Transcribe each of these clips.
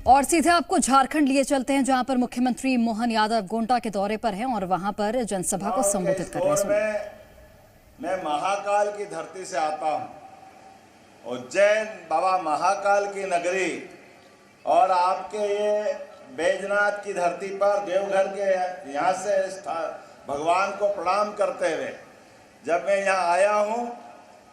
और सीधे आपको झारखंड लिए चलते हैं, जहां पर मुख्यमंत्री मोहन यादव गोंडा के दौरे पर हैं और वहां पर जनसभा को संबोधित कर रहे हैं। मैं महाकाल की धरती से आता हूं, उज्जैन बाबा महाकाल की नगरी और आपके ये बैजनाथ की धरती पर देवघर के यहाँ से भगवान को प्रणाम करते हुए जब मैं यहाँ आया हूँ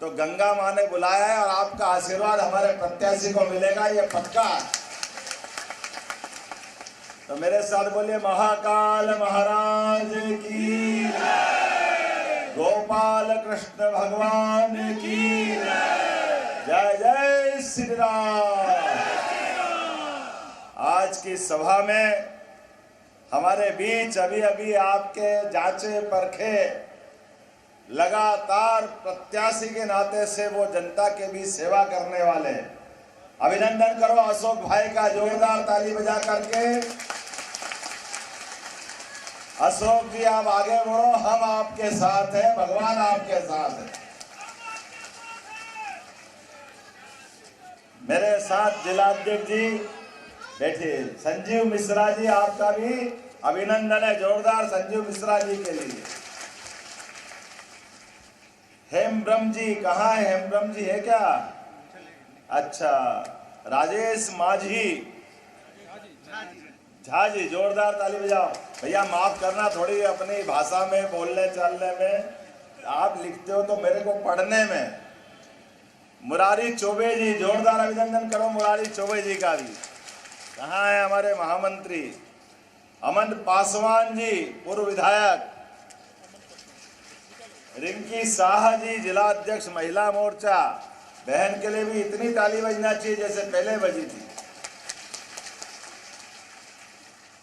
तो गंगा माँ ने बुलाया है और आपका आशीर्वाद हमारे प्रत्याशी को मिलेगा, ये पक्का है। तो मेरे साथ बोलिए, महाकाल महाराज की, गोपाल कृष्ण भगवान की जय जय श्री राम। आज की सभा में हमारे बीच अभी अभी आपके जांचे परखे लगातार प्रत्याशी के नाते से वो जनता के बीच सेवा करने वाले, अभिनंदन करो अशोक भाई का, जोरदार ताली बजा करके। अशोक जी आप आगे बढ़ो, हम आपके साथ हैं, भगवान आपके साथ है। मेरे साथ जिलाध्यक्ष जी बैठिए, संजीव मिश्रा जी आपका भी अभिनंदन है, जोरदार संजीव मिश्रा जी के लिए। हेमब्रह्म जी कहाँ है? हेमब्रह्म जी है क्या? अच्छा, राजेश माझी झा जी, जोरदार ताली बजाओ। भैया माफ करना थोड़ी अपनी भाषा में बोलने चलने में, आप लिखते हो तो मेरे को पढ़ने में। मुरारी चौबे जी, जोरदार अभिनंदन करो मुरारी चौबे जी का भी। कहाँ है हमारे महामंत्री? अमन पासवान जी पूर्व विधायक। रिंकी शाह जी जिला अध्यक्ष महिला मोर्चा, बहन के लिए भी इतनी ताली बजना चाहिए जैसे पहले बजी थी।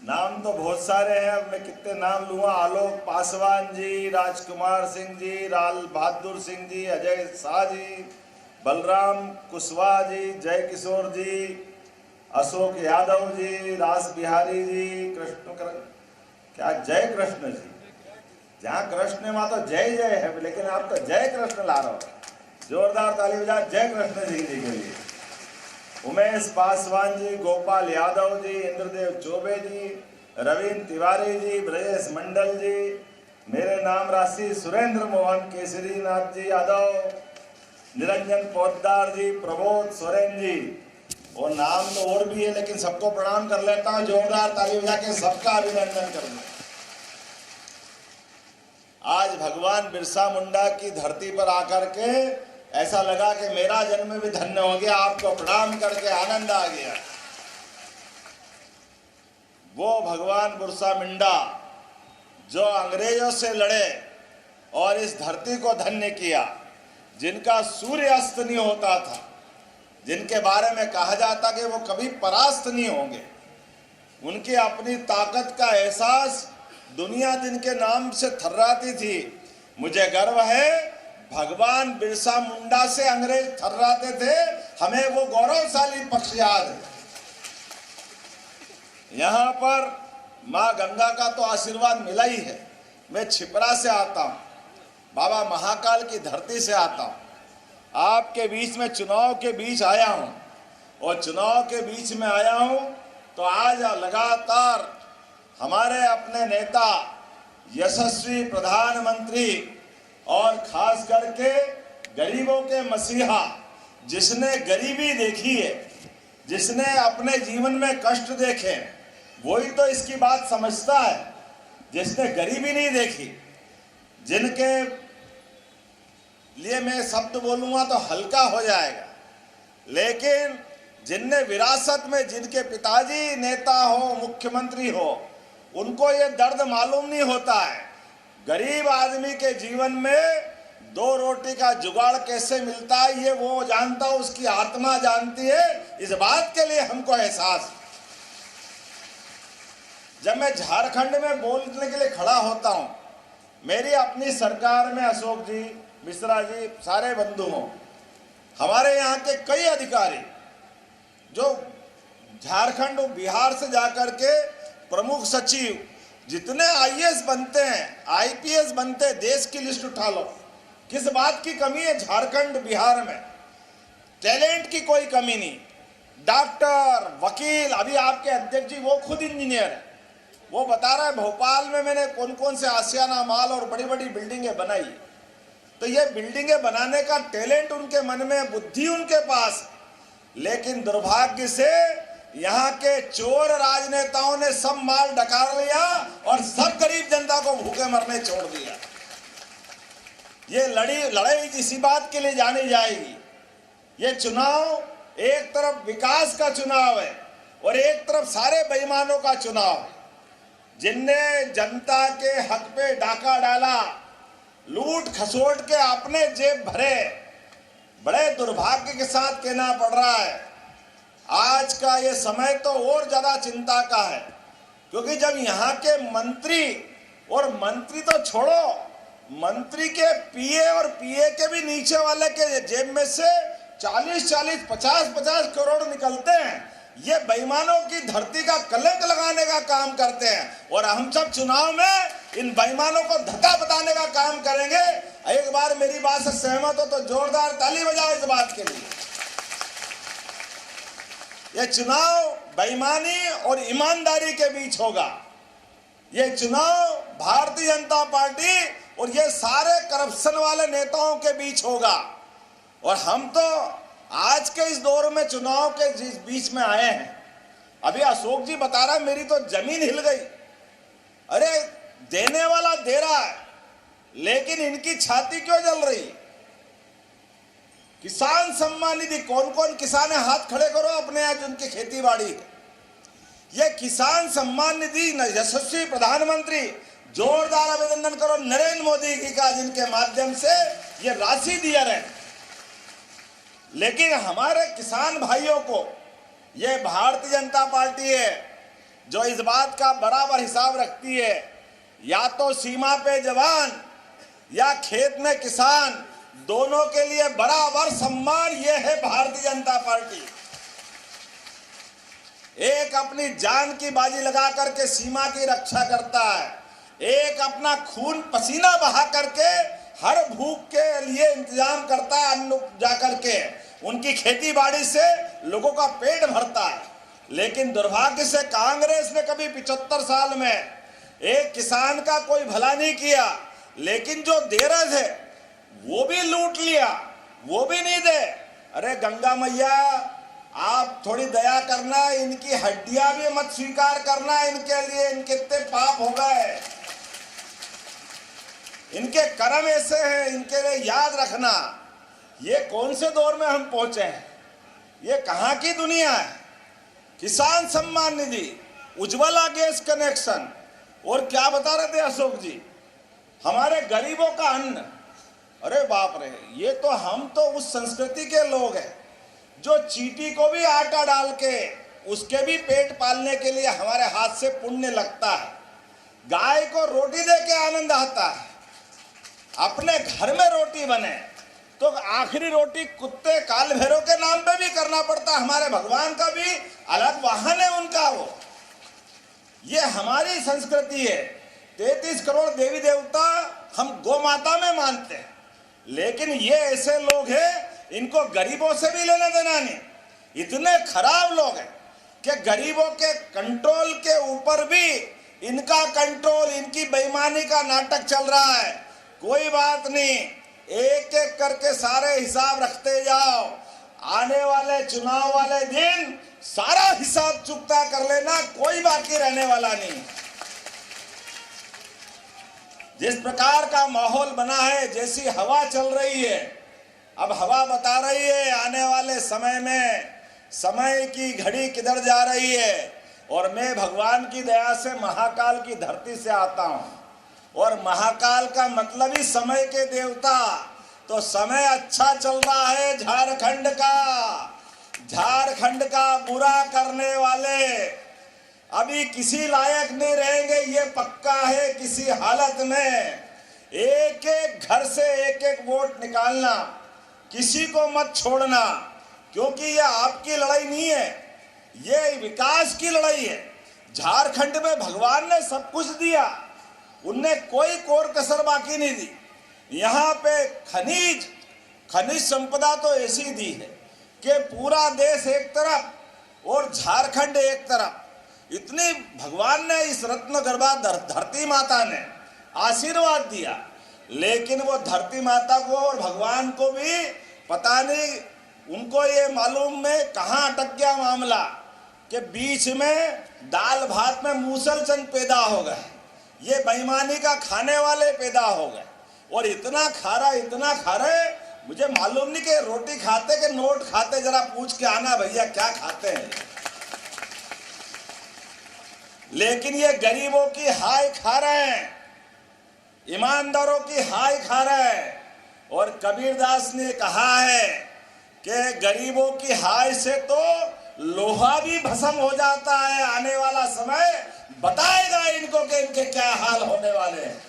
नाम तो बहुत सारे हैं, अब मैं कितने नाम लूंगा। आलोक पासवान जी, राजकुमार सिंह जी, लाल बहादुर सिंह जी, अजय शाह जी, बलराम कुशवाहा जी, जय किशोर जी, अशोक यादव जी, रास बिहारी जी, क्या जय कृष्ण जी। जहाँ कृष्ण माँ तो जय जय है, लेकिन आप तो जय कृष्ण ला रहे हो, जोरदार ताली बजा जय कृष्ण जी के लिए। उमेश पासवान जी, गोपाल यादव जी, इंद्रदेव चौबे जी, रवीन तिवारी जी, ब्रजेश मंडल जी, मेरे नाम राशि सुरेंद्र मोहन केसरी नाथ जी यादव, निरंजन पोद्दार जी, प्रबोध सोरेन जी, और नाम तो और भी है लेकिन सबको प्रणाम कर लेता हूँ, जोरदार ताली बजा के सबका अभिनंदन कर लूँ। आज भगवान बिरसा मुंडा की धरती पर आकर के ऐसा लगा कि मेरा जन्म भी धन्य हो गया, आपको प्रणाम करके आनंद आ गया। वो भगवान बिरसा मुंडा जो अंग्रेजों से लड़े और इस धरती को धन्य किया, जिनका सूर्य अस्त नहीं होता था, जिनके बारे में कहा जाता कि वो कभी परास्त नहीं होंगे, उनकी अपनी ताकत का एहसास दुनिया जिनके नाम से थर्राती थी। मुझे गर्व है भगवान बिरसा मुंडा से अंग्रेज थर्राते थे, हमें वो गौरवशाली पक्ष याद है। यहाँ पर माँ गंगा का तो आशीर्वाद मिला ही है। मैं छिपरा से आता हूँ, बाबा महाकाल की धरती से आता हूँ, आपके बीच में चुनाव के बीच आया हूँ, और चुनाव के बीच में आया हूँ तो आज लगातार हमारे अपने नेता यशस्वी प्रधानमंत्री और खास करके गरीबों के मसीहा, जिसने गरीबी देखी है, जिसने अपने जीवन में कष्ट देखे, वही तो इसकी बात समझता है। जिसने गरीबी नहीं देखी, जिनके लिए मैं शब्द बोलूँगा तो हल्का हो जाएगा, लेकिन जिनने विरासत में, जिनके पिताजी नेता हो, मुख्यमंत्री हो, उनको ये दर्द मालूम नहीं होता है। गरीब आदमी के जीवन में दो रोटी का जुगाड़ कैसे मिलता है ये वो जानता, उसकी आत्मा जानती है। इस बात के लिए हमको एहसास। जब मैं झारखंड में बोलने के लिए खड़ा होता हूँ, मेरी अपनी सरकार में अशोक जी, मिश्रा जी, सारे बंधु हों, हमारे यहाँ के कई अधिकारी जो झारखंड और बिहार से जाकर के प्रमुख सचिव, जितने आईएएस बनते हैं, आईपीएस बनते हैं, देश की लिस्ट उठा लो, किस बात की कमी है झारखंड बिहार में? टैलेंट की कोई कमी नहीं। डॉक्टर, वकील, अभी आपके अध्यक्ष जी वो खुद इंजीनियर है, वो बता रहा है भोपाल में मैंने कौन कौन से आशियाना माल और बड़ी बड़ी बिल्डिंगें बनाई। तो ये बिल्डिंगें बनाने का टैलेंट उनके मन में, बुद्धि उनके पास, लेकिन दुर्भाग्य से यहाँ के चोर राजनेताओं ने सब माल डकार लिया और सब गरीब जनता को भूखे मरने छोड़ दिया। ये लड़ाई इसी बात के लिए जानी जाएगी। ये चुनाव एक तरफ विकास का चुनाव है और एक तरफ सारे बेईमानों का चुनाव है, जिनने जनता के हक पे डाका डाला, लूट खसोट के अपने जेब भरे। बड़े दुर्भाग्य के साथ कहना पड़ रहा है, आज का ये समय तो और ज्यादा चिंता का है, क्योंकि जब यहाँ के मंत्री, और मंत्री तो छोड़ो, मंत्री के पीए और पीए के भी नीचे वाले के जेब में से 40-40, 50-50 करोड़ निकलते हैं। ये बेईमानों की धरती का कलंक लगाने का काम करते हैं और हम सब चुनाव में इन बेईमानों को धक्का बताने का काम करेंगे। एक बार मेरी बात से सहमत हो तो जोरदार ताली बजाओ इस बात के लिए। यह चुनाव बेईमानी और ईमानदारी के बीच होगा। यह चुनाव भारतीय जनता पार्टी और ये सारे करप्शन वाले नेताओं के बीच होगा। और हम तो आज के इस दौर में चुनाव के बीच में आए हैं। अभी अशोक जी बता रहा है मेरी तो जमीन हिल गई। अरे देने वाला दे रहा है, लेकिन इनकी छाती क्यों जल रही? किसान सम्मान निधि, कौन कौन किसान है हाथ खड़े करो अपने आज उनकी खेती बाड़ी है। ये किसान सम्मान निधि यशस्वी प्रधानमंत्री, जोरदार अभिनंदन करो नरेंद्र मोदी जी का, जिनके माध्यम से ये राशि दिया रहे। लेकिन हमारे किसान भाइयों को ये भारतीय जनता पार्टी है जो इस बात का बराबर हिसाब रखती है, या तो सीमा पे जवान या खेत में किसान, दोनों के लिए बराबर सम्मान। ये है भारतीय जनता पार्टी। एक अपनी जान की बाजी लगा करके सीमा की रक्षा करता है, एक अपना खून पसीना बहा करके हर भूख के लिए इंतजाम करता है, अन्न उपजा करके उनकी खेती बाड़ी से लोगों का पेट भरता है। लेकिन दुर्भाग्य से कांग्रेस ने कभी 75 साल में एक किसान का कोई भला नहीं किया, लेकिन जो दे रहे थे वो भी लूट लिया, वो भी नहीं दे। अरे गंगा मैया आप थोड़ी दया करना, इनकी हड्डियां भी मत स्वीकार करना, इनके लिए इनके इतने पाप हो गए, इनके कर्म ऐसे हैं, इनके लिए याद रखना। ये कौन से दौर में हम पहुंचे हैं? ये कहां की दुनिया है? किसान सम्मान निधि, उज्ज्वला गैस कनेक्शन, और क्या बता रहे थे अशोक जी, हमारे गरीबों का अन्न। अरे बाप रे, ये तो हम तो उस संस्कृति के लोग हैं जो चींटी को भी आटा डाल के उसके भी पेट पालने के लिए हमारे हाथ से पुण्य लगता है। गाय को रोटी दे के आनंद आता है। अपने घर में रोटी बने तो आखिरी रोटी कुत्ते काल भैरव के नाम पे भी करना पड़ता। हमारे भगवान का भी अलग वाहन है उनका वो। ये हमारी संस्कृति है। 33 करोड़ देवी देवता हम गौ माता में मानते हैं, लेकिन ये ऐसे लोग हैं इनको गरीबों से भी लेना देना नहीं। इतने खराब लोग हैं कि गरीबों के कंट्रोल के ऊपर भी इनका कंट्रोल, इनकी बेईमानी का नाटक चल रहा है। कोई बात नहीं, एक एक करके सारे हिसाब रखते जाओ। आने वाले चुनाव वाले दिन सारा हिसाब चुकता कर लेना, कोई बाकी रहने वाला नहीं। जिस प्रकार का माहौल बना है, जैसी हवा चल रही है, अब हवा बता रही है आने वाले समय में समय की घड़ी किधर जा रही है। और मैं भगवान की दया से महाकाल की धरती से आता हूं, और महाकाल का मतलब ही समय के देवता। तो समय अच्छा चल रहा है झारखंड का। झारखंड का बुरा करने वाले अभी किसी लायक नहीं रहेंगे, ये पक्का है। किसी हालत में एक एक घर से एक एक वोट निकालना, किसी को मत छोड़ना, क्योंकि ये आपकी लड़ाई नहीं है, ये विकास की लड़ाई है। झारखंड में भगवान ने सब कुछ दिया, उनने कोई कोर कसर बाकी नहीं दी। यहाँ पे खनिज संपदा तो ऐसी दी है कि पूरा देश एक तरफ और झारखंड एक तरफ। इतनी भगवान ने इस रत्न गर्भा धरती माता ने आशीर्वाद दिया, लेकिन वो धरती माता को और भगवान को भी पता नहीं, उनको ये मालूम में कहाँ अटक गया मामला कि बीच में दाल भात में मूसलचंद पैदा हो गए, ये बेईमानी का खाने वाले पैदा हो गए। और इतना खारा मुझे मालूम नहीं कि रोटी खाते कि नोट खाते, जरा पूछ के आना भैया क्या खाते हैं। लेकिन ये गरीबों की हाय खा रहे हैं, ईमानदारों की हाय खा रहे हैं। और कबीरदास ने कहा है कि गरीबों की हाय से तो लोहा भी भस्म हो जाता है। आने वाला समय बताएगा इनको कि इनके क्या हाल होने वाले हैं।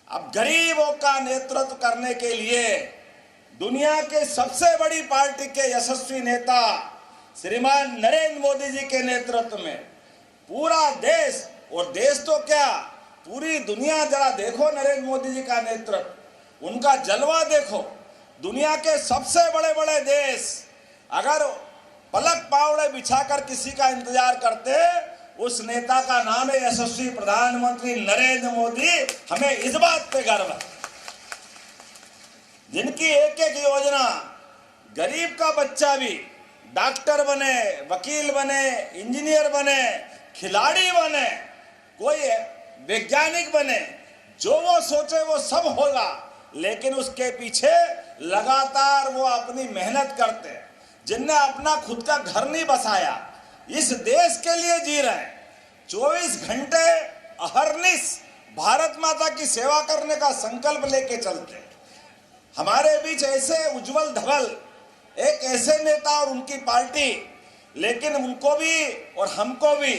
अब गरीबों का नेतृत्व करने के लिए दुनिया के सबसे बड़ी पार्टी के यशस्वी नेता श्रीमान नरेंद्र मोदी जी के नेतृत्व में पूरा देश, और देश तो क्या पूरी दुनिया, जरा देखो नरेंद्र मोदी जी का नेतृत्व, उनका जलवा देखो। दुनिया के सबसे बड़े बड़े देश अगर पलक पावड़े बिछाकर किसी का इंतजार करते, उस नेता का नाम है यशस्वी प्रधानमंत्री नरेंद्र मोदी। हमें इस बात पे गर्व है, जिनकी एक एक योजना गरीब का बच्चा भी डॉक्टर बने, वकील बने, इंजीनियर बने, खिलाड़ी बने, कोई वैज्ञानिक बने, जो वो सोचे वो सब होगा। लेकिन उसके पीछे लगातार वो अपनी मेहनत करते हैं। जिनने अपना खुद का घर नहीं बसाया, इस देश के लिए जी रहे हैं, 24 घंटे अहर्निश भारत माता की सेवा करने का संकल्प लेके चलते हैं। हमारे बीच ऐसे उज्जवल धवल एक ऐसे नेता और उनकी पार्टी, लेकिन उनको भी और हमको भी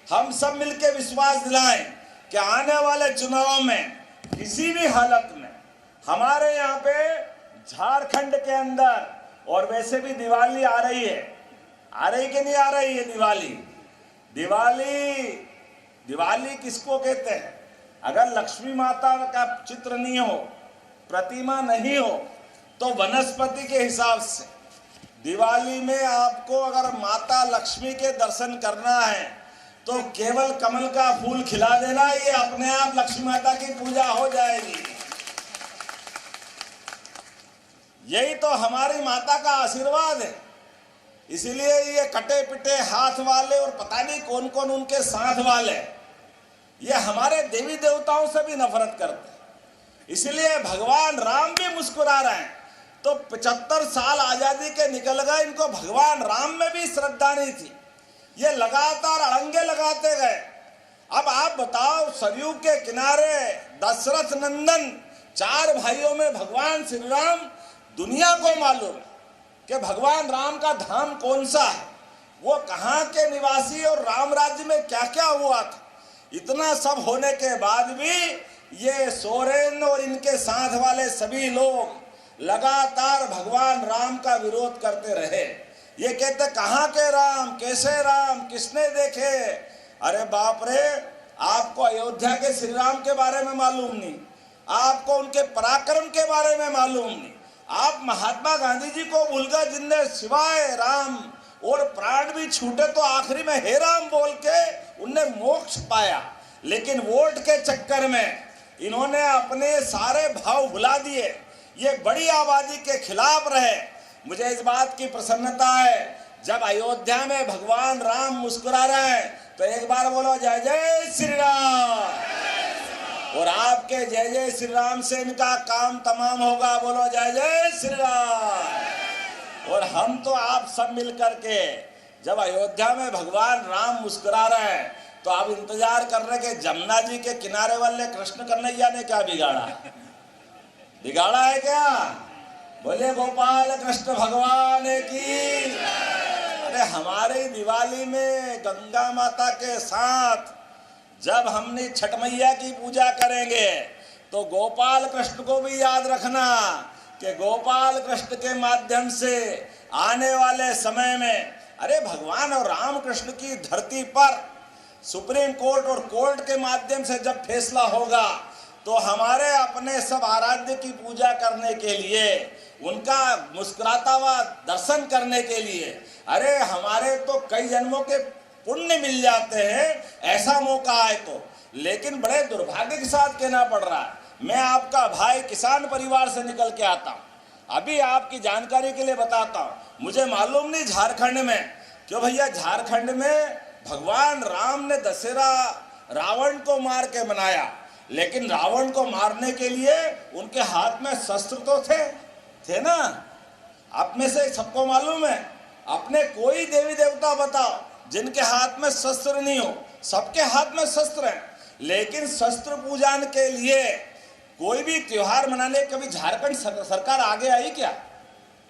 हम सब मिलकर विश्वास दिलाएं कि आने वाले चुनाव में किसी भी हालत में हमारे यहाँ पे झारखंड के अंदर, और वैसे भी दिवाली आ रही है, आ रही कि नहीं आ रही है दिवाली किसको कहते हैं? अगर लक्ष्मी माता का चित्र नहीं हो, प्रतिमा नहीं हो, तो वनस्पति के हिसाब से दिवाली में आपको अगर माता लक्ष्मी के दर्शन करना है तो केवल कमल का फूल खिला देना, ये अपने आप लक्ष्मी माता की पूजा हो जाएगी। यही तो हमारी माता का आशीर्वाद है। इसीलिए ये कटे पिटे हाथ वाले और पता नहीं कौन कौन उनके साथ वाले, ये हमारे देवी देवताओं से भी नफरत करते हैं। इसलिए भगवान राम भी मुस्कुरा रहे हैं। तो 75 साल आजादी के निकल गए, इनको भगवान राम में भी श्रद्धा नहीं थी, ये लगातार अड़ंगे लगाते गए। अब आप बताओ, सरयू के किनारे दशरथ नंदन 4 भाइयों में भगवान श्री राम, दुनिया को मालूम कि भगवान राम का धाम कौन सा है, वो कहाँ के निवासी, और राम राज्य में क्या क्या हुआ था। इतना सब होने के बाद भी ये सोरेन और इनके साथ वाले सभी लोग लगातार भगवान राम का विरोध करते रहे। ये कहते कहाँ के राम, कैसे राम, किसने देखे। अरे बाप रे, आपको अयोध्या के श्री राम के बारे में मालूम नहीं, आपको उनके पराक्रम के बारे में मालूम नहीं। आप महात्मा गांधी जी को भूल गए, जिनने सिवाय राम और प्राण भी छूटे तो आखिरी में हे राम बोल के उनने मोक्ष पाया। लेकिन वोट के चक्कर में इन्होंने अपने सारे भाव भुला दिए, ये बड़ी आबादी के खिलाफ रहे। मुझे इस बात की प्रसन्नता है, जब अयोध्या में भगवान राम मुस्कुरा रहे हैं तो एक बार बोलो जय जय श्री राम। और आपके जय जय श्री राम से इनका काम तमाम होगा। बोलो जय जय श्री राम। और हम तो आप सब मिल करके जब अयोध्या में भगवान राम मुस्कुरा रहे हैं तो आप इंतजार कर रहे कि जमुना जी के किनारे वाले कृष्ण कन्हैया ने क्या बिगाड़ा, बिगाड़ा है क्या? बोले गोपाल कृष्ण भगवान की। अरे हमारे दिवाली में गंगा माता के साथ जब हमने छठ मैया की पूजा करेंगे तो गोपाल कृष्ण को भी याद रखना कि गोपाल कृष्ण के माध्यम से आने वाले समय में, अरे भगवान और राम कृष्ण की धरती पर सुप्रीम कोर्ट और कोर्ट के माध्यम से जब फैसला होगा तो हमारे अपने सब आराध्य की पूजा करने के लिए उनका मुस्कुराता हुआ दर्शन करने के लिए। अरे हमारे तो कई जन्मों के पुण्य मिल जाते हैं ऐसा मौका आए तो, लेकिन बड़े दुर्भाग्य के साथ कहना पड़ रहा है। मैं आपका भाई किसान परिवार से निकल के आता हूँ। अभी आपकी जानकारी के लिए बताता हूँ, मुझे मालूम नहीं झारखंड में क्यों भैया, झारखंड में भगवान राम ने दशहरा रावण को मार के मनाया, लेकिन रावण को मारने के लिए उनके हाथ में शस्त्र तो थे ना। आप में से सबको मालूम है, अपने कोई देवी देवता बताओ जिनके हाथ में शस्त्र नहीं हो। सबके हाथ में शस्त्र है, लेकिन शस्त्र पूजन के लिए कोई भी त्योहार मनाने कभी झारखंड सरकार आगे आई क्या?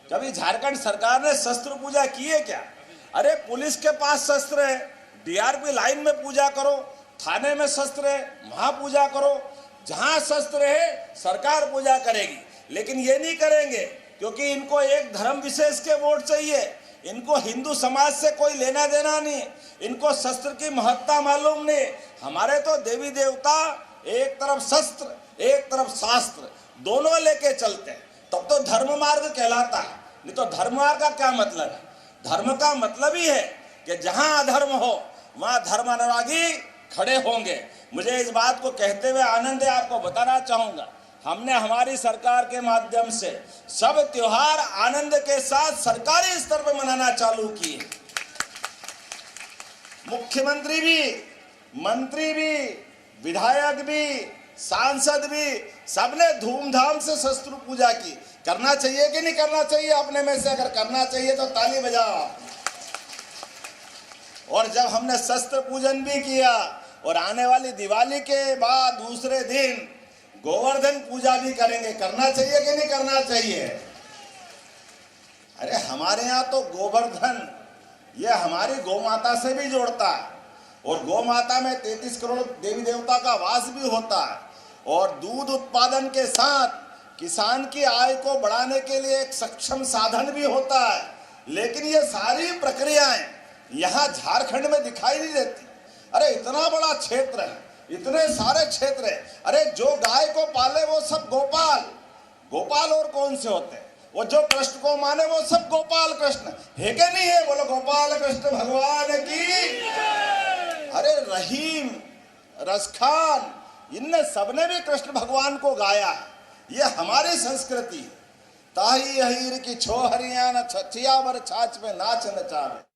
कभी झारखंड सरकार ने शस्त्र पूजा की है क्या? अरे पुलिस के पास शस्त्र है, डीआरपी लाइन में पूजा करो, थाने में शस्त्र है वहां पूजा करो, जहां शस्त्र है सरकार पूजा करेगी। लेकिन ये नहीं करेंगे क्योंकि इनको एक धर्म विशेष के वोट चाहिए, इनको हिंदू समाज से कोई लेना देना नहीं, इनको शस्त्र की महत्ता मालूम नहीं। हमारे तो देवी देवता एक तरफ शस्त्र एक तरफ शास्त्र दोनों लेके चलते हैं, तब तो धर्म मार्ग कहलाता है। नहीं तो धर्म मार्ग का क्या मतलब है? धर्म का मतलब ही है कि जहां अधर्म हो वहां धर्म अनुरागी खड़े होंगे। मुझे इस बात को कहते हुए आनंद है, आपको बताना चाहूंगा, हमने हमारी सरकार के माध्यम से सब त्योहार आनंद के साथ सरकारी स्तर पर मनाना चालू किए। मुख्यमंत्री भी, मंत्री भी, विधायक भी, सांसद भी, सबने धूमधाम से शस्त्र पूजा की। करना चाहिए कि नहीं करना चाहिए? अपने में से अगर करना चाहिए तो ताली बजाओ। और जब हमने शस्त्र पूजन भी किया और आने वाली दिवाली के बाद दूसरे दिन गोवर्धन पूजा भी करेंगे, करना चाहिए कि नहीं करना चाहिए? अरे हमारे यहाँ तो गोवर्धन ये हमारी गौ माता से भी जोड़ता है, और गौ माता में 33 करोड़ देवी देवता का वास भी होता है, और दूध उत्पादन के साथ किसान की आय को बढ़ाने के लिए एक सक्षम साधन भी होता है। लेकिन ये सारी प्रक्रियाएं यहाँ झारखंड में दिखाई नहीं देती। अरे इतना बड़ा क्षेत्र है, इतने सारे क्षेत्र है, अरे जो गाय को पाले वो सब गोपाल। गोपाल और कौन से होते हैं? वो जो कृष्ण को माने वो सब गोपाल कृष्ण है कि नहीं है? बोलो गोपाल कृष्ण भगवान की। अरे रहीम, रसखान, इनने सबने भी कृष्ण भगवान को गाया है। ये हमारी संस्कृति है। ताही हीर की छोहरियां न छचिया बर छाछ में नाच नचावे।